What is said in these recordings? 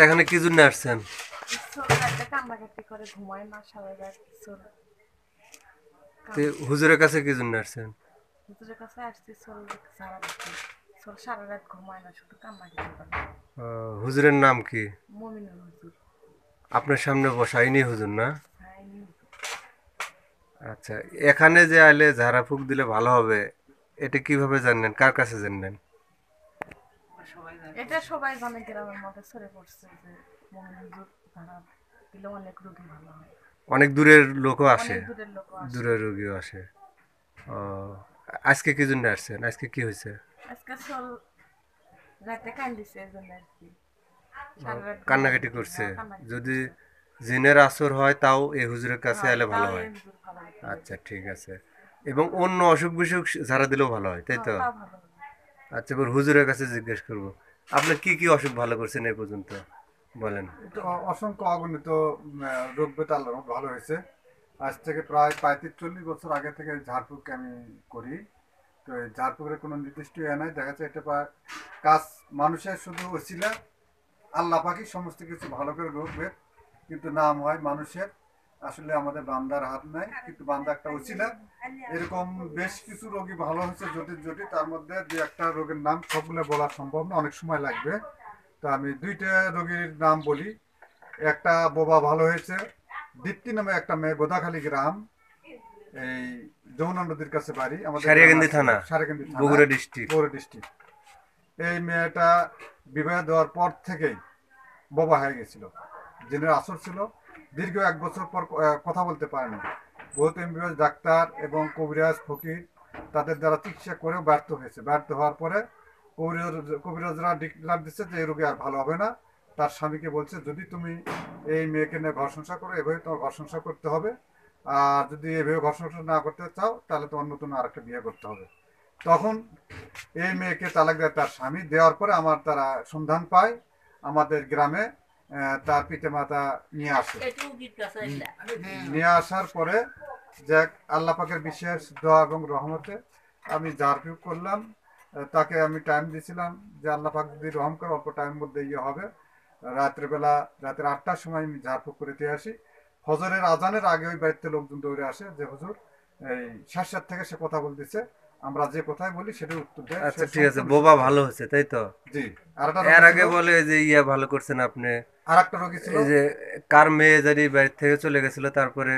এখানে কি জন্য আসছেন? হুজুরের কাছে কি জন্য আসছেন? হুজুরের নাম কি? আপনার সামনে বসা ইনি হুজুর না? আচ্ছা, এখানে যে আইলে ঝাড়া ফুঁক দিলে ভালো হবে, এটা কিভাবে জানলেন? কার কাছে জানলেন? এটা সবাই জানে, গ্রামের মধ্যে ছড়ে পড়ছে যে মমিন হুজুর ধারা দিলে অনেক রোগী ভালো হয়। অনেক দূরের লোকও আসে, অনেক দূরের লোক আসে। দূরের রোগীও আসে। ও, আজকে কি জন্য আসছেন? আজকে কি হয়েছে? আজকে চল রাতে কান্দিছে এই জন্য আর কি, সারা রাত ঘুমাইনি। কান্নাকাটি করছে। হ্যাঁ, কান্নাকাটি যদি করছে। জিনের আসর হয় তাও এই হুজুরের কাছে হ্যাঁ, এলে ভালো তাও হয়। এই হুজুর ভালো হতে আচ্ছা, হবে। ঠিক আছে। এবং অন্য অসুখ বিসুখ ঝাড়া দিলেও ভালো হয়, তাই হ্যাঁ, তো? তাও ভালো হবে। আচ্ছা, এবার হুজুরের কাছে জিজ্ঞেস করবো, আপনি কি কি অসুখ ভালো করছেন এই পর্যন্ত, বলেন। এটা অসংখ্য অগণিত রোগ বেতা আল্লাহর রহমতে ভালো হয়েছে। আজ থেকে প্রায় 35-40 বছর আগে থেকে ঝাড়ফুঁক আমি করি। তো এই ঝাড়ফুঁকের কোনো নির্দিষ্ট ইয়ে নাই, দেখা যাচ্ছে এটা প্রায় কাজ মানুষের শুধু ওসিলা, আল্লাহ পাকই সমস্ত কিছু ভালো করে রোগ বেদ, কিন্তু নাম হয় মানুষের। আসলে আমাদের বান্দার হাত নাই, কিন্তু বান্দা একটা ওসিলা। এরকম বেশ কিছু রোগী ভালো হয়েছে জটিল জটিল, তার মধ্যে দু একটা রোগের নাম সবগুলো বলা সম্ভব না, অনেক সময় লাগবে। তো আমি দুইটা রোগীর নাম বলি। একটা বোবা ভালো হয়েছে, দীপ্তি নামে একটা মেয়ে, গোদাখালী গ্রাম, এই যমুনা নদীর কাছে বাড়ি, আমাদের গ্রামে সারিয়াকান্দি আছে, থানা, সারেকান্দি থানা, বগুড়া ডিস্ট্রিক্ট। বগুড়া ডিস্ট্রিক্ট। এই মেয়েটা বিবাহ দেওয়ার পর থেকেই বোবা হয়ে গেছিল, জিনের আসর ছিল। দীর্ঘ 1 বছর পর কথা বলতে পারেনি। বহুত এমবিবিএস ডাক্তার এবং কবিরাজ ফকির তাদের দ্বারা চিকিৎসা করেও ব্যর্থ হয়েছে। ব্যর্থ হওয়ার পরে কবিরাজরা ডিক্লার দিচ্ছে যে এই রোগী আর ভালো হবে না। তার স্বামীকে বলছে, যদি তুমি এই মেয়েকে নিয়ে ঘর সংসার করো, এভাবে তোমার ঘর সংসার করতে হবে। আর যদি এভাবে ঘর সংসার না করতে চাও, তাহলে তোমার নতুন আর একটা বিয়ে করতে হবে। তখন এই মেয়েকে তালাক দেয় তার স্বামী। দেওয়ার পরে আমার তারা সন্ধান পায় আমাদের গ্রামে। তার পিতা মাতা নিয়ে আসে। নিয়ে আসার পরে যাক আল্লাহ পাকের বিশেষ দোয়া এবং রহমতে আমি ঝাড়ফুঁক করলাম। তাকে আমি টাইম দিয়েছিলাম যে আল্লাহ পাক যদি রহম করে অল্প টাইমের মধ্যে ইয়ে হবে। রাত্রেবেলা রাতের 8টার সময় আমি ঝাড়ফুঁক করে দিয়ে আসি। ফজরের আজানের আগে ওই বাড়িতে লোকজন দৌড়ে আসে যে হুজুর এই শেষ থেকে সে কথা বলতেছে, আমরা যে কথাই বলি সেটাই উত্তর দেয়, সে আচ্ছা, ঠিক আছে, সম্পূর্ণ বোবা সত্য। ভালো হচ্ছে, তাই তো? জি। আর একটা এর রোগী ছিল, আগে বলে যে ইয়া ভালো করছেন আপনি, আর একটা রোগী ছিল। এই যে কার মেয়ে জানি বাড়ি থেকে চলে গেছিল, তারপরে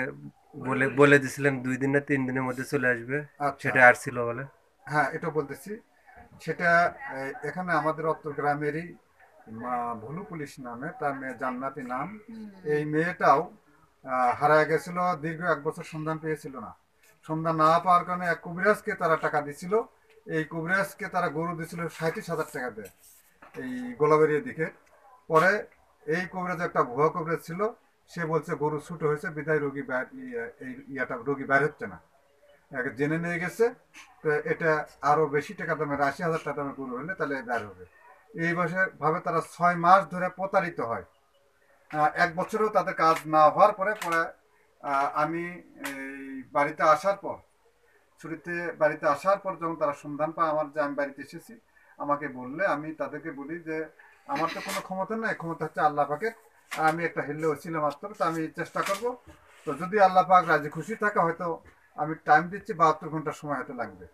বলে বলে দিছিলেন 2 দিন না 3 দিনের মধ্যে চলে আসবে, আচ্ছা, সেটা আসছিল বলে। হ্যাঁ এটা বলতেছি। সেটা এখানে আমাদের অত্র গ্রামেরই ভুলু পুলিশ নামে তার মেয়ে, জান্নাতি নাম। এই মেয়েটাও হারায় গেছিল, দীর্ঘ 1 বছর সন্ধান পেয়েছিল না। সন্ধান না পাওয়ার কারণে এক কবিরাজকে তারা টাকা দিছিল। এই কবিরাজকে তারা গরু দিছিল 37,000 টাকা দেয় এই গোলাবেরিয়া দিকে। পরে এই কবিরাজ একটা ভুয়া কবিরাজ ছিল, সে বলছে গরু ছুটো হয়েছে বিদায় রোগী এই ইয়াটা রোগী বাইর হচ্ছে না। একে জেনে নিয়ে গেছে। তো এটা আরো বেশি টাকা দামের, 80,000 টাকা দামের গরু হলে তাহলে বের হবে। এই ভাবে তারা 6 মাস ধরে প্রতারিত হয়। 1 বছরেও তাদের কাজ না হওয়ার পরে পরে আমি এই বাড়িতে আসার পর, ছুটিতে বাড়িতে আসার পর যখন তারা সন্ধান পায় আমার যে আমি বাড়িতে এসেছি, আমাকে বললে আমি তাদেরকে বলি যে আমার তো কোনো ক্ষমতা নেই, ক্ষমতা হচ্ছে আল্লাহ পাকের। আমি একটা হেললে হচ্ছিল মাত্র, তো আমি চেষ্টা করব। তো যদি আল্লাহ পাক রাজি খুশি থাকে হয়তো আমি টাইম দিচ্ছি 72 ঘন্টা সময় হয়তো লাগবে।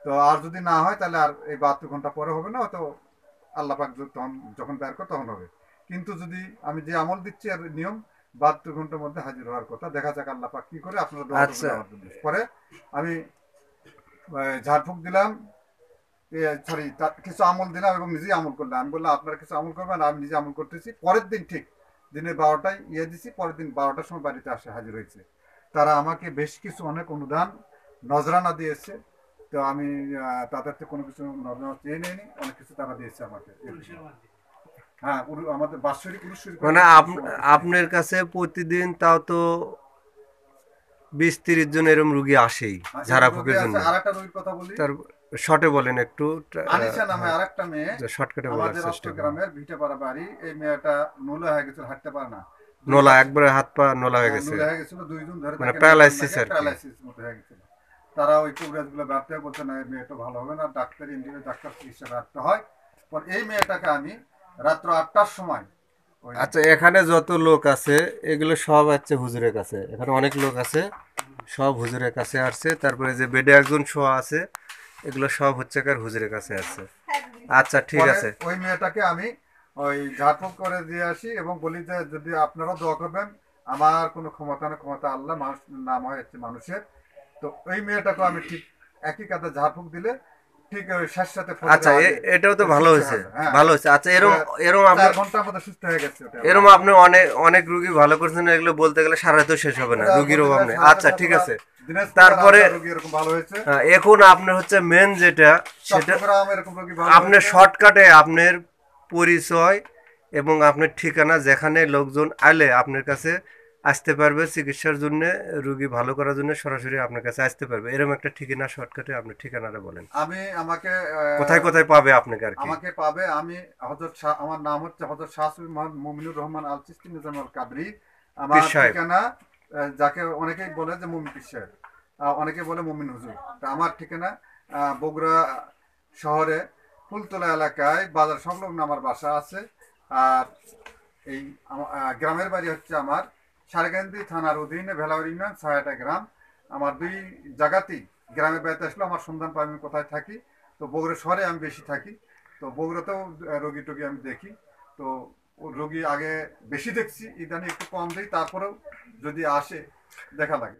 তো আর যদি না হয় তাহলে আর এই 72 ঘন্টা পরে হবে না, হয়তো আল্লাহ পাক তখন যখন বের করে তখন হবে। কিন্তু যদি আমি যে আমল দিচ্ছি আর নিয়ম, 72 ঘন্টার মধ্যে হাজির হওয়ার কথা। দেখা যাক আল্লাহ পাক কি করে। আপনারা দোয়া করবেন আচ্ছা, আমার জন্য। পরে আমি ঝাড়ফুঁক দিলাম, সরি কিছু আমল দিলাম এবং নিজেই আমল করলাম। আমি বললাম আপনারা কিছু আমল করবেন, আমি নিজে আমল করতেছি। পরের দিন ঠিক দিনে 12টায় ইয়ে দিছি, পরের দিন 12টার সময় বাড়িতে আসে হাজির হয়েছে। তারা আমাকে বেশ কিছু অনেক অনুদান নজরানা দিয়েছে। তো আমি তাদের থেকে কোনো কিছু নজরানা চেয়ে নিইনি, অনেক কিছু তারা দিয়েছে আমাকে। হ্যাঁ, আমাদের বাৎসরিক উরুশ্বরী করে মানে কিছু কিছু আমাকে দিয়েছে। আপনার কাছে প্রতিদিন তাও তো 20-30 জন এরম রুগী আসেই এরকম ঝাড়া রোগী ফুঁকের আছে। জন্য। আর একটা রোগীর কথা বলি। তার শর্টে বলেন একটু। আনিসা নামে হ্যাঁ, আর একটা মেয়ে, শর্টকাটে বলার আমাদের চেষ্টা করুন। অত্র বাড়ি। এই মেয়েটা নুলে হয়ে গেছিল, হাঁটতে পারে না। দুই নোলা হাত একবারে হাত পা নোলা হয়ে গেছে, নুলে হয়ে গেছিল, 2 দিন ধরে মানে তাকে নির্মাণ প্যারালাইসিস লাগে, আর কি। প্যারালাইসিস মতো হয়ে গেছিল। তারা ওই কবিরাজ গুলো ব্যর্থ বলছে না এই মেয়েটা ভালো হবে না, ডাক্তার ইন্ডিয়ান ডাক্তার চিকিৎসা ব্যর্থ হয়। পর এই মেয়েটাকে আমি রাত্র 8টার সময় ওই আচ্ছা, এখানে যত লোক আছে এগুলো সব আছে হুজুরের কাছে, এখানে অনেক লোক আছে, সব হুজুরের কাছে আসছে, তারপরে যে বেডে একজন শোয়া আছে এগুলো সব হচ্ছে কার হুজুরের কাছে আছে। আচ্ছা ঠিক পরে আছে। ওই মেয়েটাকে আমি ওই ঝাড়ফুঁক করে দিয়ে আসি এবং বলি যে যদি আপনারাও দোয়া করবেন, আমার কোনো ক্ষমতা না, ক্ষমতা আল্লাহ, মানুষ নাম হয় হচ্ছে মানুষের। তো ওই মেয়েটাকে আমি ঠিক একই কাজে ঝাড়ফুঁক দিলে ঠিক ওই শেষ সাথে ফজরের আচ্ছা, আগে এটাও তো ও ভালো সুস্থ হয়েছে, হয়ে যায়। হ্যাঁ, ভালো হয়েছে। আচ্ছা, এরম ওটা এরম আপনি 4 ঘন্টার মধ্যে সুস্থ হয়ে গেছে ওটা আমার। এরম আপনি অনেক অনেক রুগী ভালো করছেন, এগুলো বলতে গেলে সারা তো শেষ হবে না, ওটা রুগীর বলতে অভাব গেলে নেই। সারাতে আচ্ছা ঠিক শেষ হবে না। আছে। দিনাজপুর আর তারপরে আটটা রোগী এরকম ভালো হয়েছে, এখন আপনার হচ্ছে মেন যেটা, সেটা চট্টগ্রাম এরকম রোগী ভালো আপনার হয়েছে। শর্টকাটে আপনার পরিচয় এবং আপনার ঠিকানা, যেখানে লোকজন আলে আপনার কাছে আসতে পারবে চিকিৎসার জন্য, রুগী ভালো করার জন্য সরাসরি আপনার কাছে আসতে পারবে, এরকম একটা ঠিকানা শর্টকাটে আপনার ঠিকানাটা বলেন, আমি আমাকে কোথায় কোথায় পাবে আপনাকে আর কি। আমাকে পাবে। আমি আমার নাম হচ্ছে হযরত শাহ সুফি মোহাম্মদ মুমিনুর রহমান আল চিশতি নিজাম আল কাদরি। আমার পীর সাহেব। ঠিকানা যাকে অনেকেই বলে যে মুমিন পীর সাহেব, অনেকে বলে মুমিন হুজুর। তা আমার ঠিকানা বগুড়া শহরে ফুলতলা এলাকায় বাজার সংলগ্ন আমার বাসা আছে। আর এই গ্রামের বাড়ি হচ্ছে আমার সারকান্দি থানার অধীনে ভেলাউর ইউনিয়ন ৬টা গ্রাম। আমার দুই জায়গাতেই গ্রামে বেড়াতে আসলে আমার সন্ধান পাই আমি কোথায় থাকি। তো বগুড়া শহরে আমি বেশি থাকি। তো বগুড়াতেও রোগী টোগী আমি দেখি। তো রোগী আগে বেশি দেখছি, ইদানিং একটু কম দিই, তারপরেও যদি আসে দেখা লাগে।